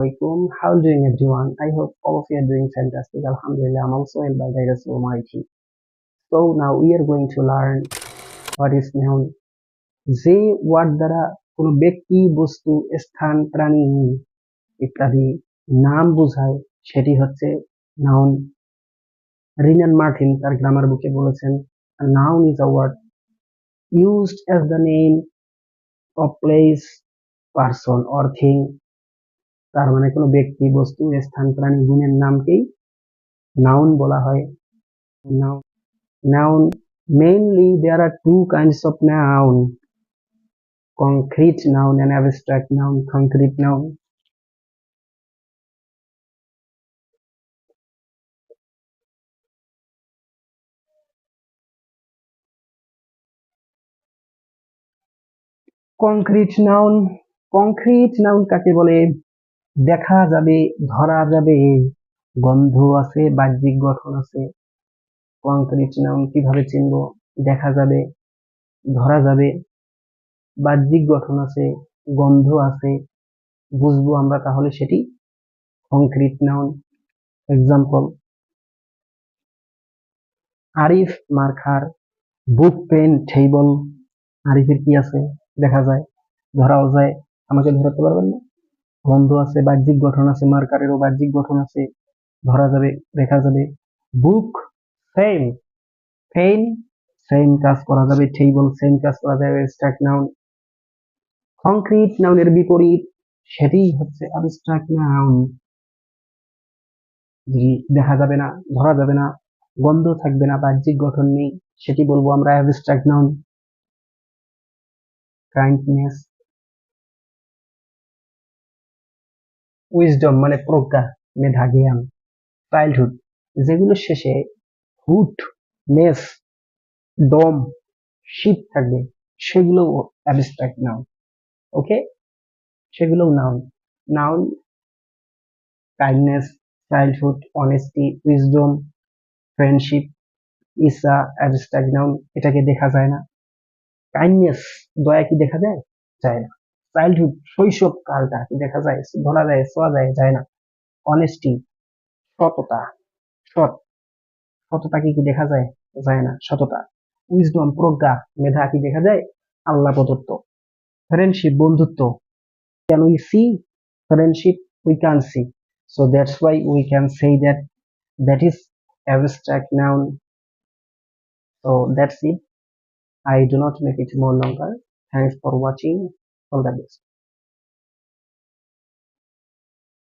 Alaikum. How are you doing, everyone? I hope all of you are doing fantastic. Alhamdulillah, I'm also well by the grace of Almighty. So now we are going to learn what is noun. যে word দ্বারা কোনো ব্যক্তি বস্তু স্থান প্রাণী ইত্যাদি নাম বোঝায় সেটি হচ্ছে নাউন। রিনান মার্টিন তার গ্রামার বুকে বলেছেন, noun is a word used as the name of place, person or thing। তার মানে কোনো ব্যক্তি বস্তু স্থান প্রাণী গুণের নামকেই নাউন বলা হয়। Noun, mainly there are two kinds of noun: concrete noun and abstract noun. Concrete noun, concrete noun কাকে বলে? দেখা যাবে, ধরা যাবে, গন্ধ আছে, বাহ্যিক গঠন আছে। কংক্রিট নাউন কিভাবে চিনবো? দেখা যাবে, ধরা যাবে, বাহ্যিক গঠন আছে, গন্ধ আছে, বুঝবো আমরা তাহলে সেটি concrete noun. Example: Arif marker, book, pen, table. আরিফের কি আছে? দেখা যায়, ধরাও যায়। আমাকে ধরাতে পারবেন না? গন্ধ আছে, বাহ্যিক গঠন আছে, মার্কারেরও বাহ্যিক গঠন আছে, ধরা যাবে, দেখা যাবে। বুক সেম, পেন সেম কাজ করা যাবে, টেবল সেম কাজ করা যাবে। Abstract noun. কংক্রিট নাউনের বিপরীত, সেটি হচ্ছে অ্যাবস্ট্রাক্ট নাউন। দেখা যাবে না, ধরা যাবে না, গন্ধ থাকবে না, বাহ্যিক গঠন নেই, সেটি বলবো আমরা অ্যাবস্ট্রাক্ট নাউন। কাইন্ডনেস, উইজডম মানে প্রজ্ঞা, মেধা, জ্ঞান। চাইল্ডহুড, যেগুলো শেষে হুড, নেস, ডম, শিপ থাকবে সেগুলো অ্যাবস্ট্রাক্ট নাউন। ওকে, সেগুলো noun. Noun: kindness, childhood, honesty, wisdom, friendship, is a abstract noun. এটাকে দেখা যায় না। কাইন্ডনেস, দয়া কি দেখা যায়? যায় না। চাইল্ডহুড, শৈশব কালটা কি দেখা যায়? ধরা যায়, ছোঁয়া যায়? যায় না। অনেস্টি, সততা, সৎ, সততা কি দেখা যায়? যায় না, সততা। উইজডম, প্রজ্ঞা, মেধা কি দেখা যায়? আল্লাহ প্রদত্ত। ফ্রেন্ডশিপ, বন্ধুত্ব। Can we see friendship? We can see, so that's why we can say that that is abstract noun. So that's it. I do not make it more longer. Thanks for watching. All the best.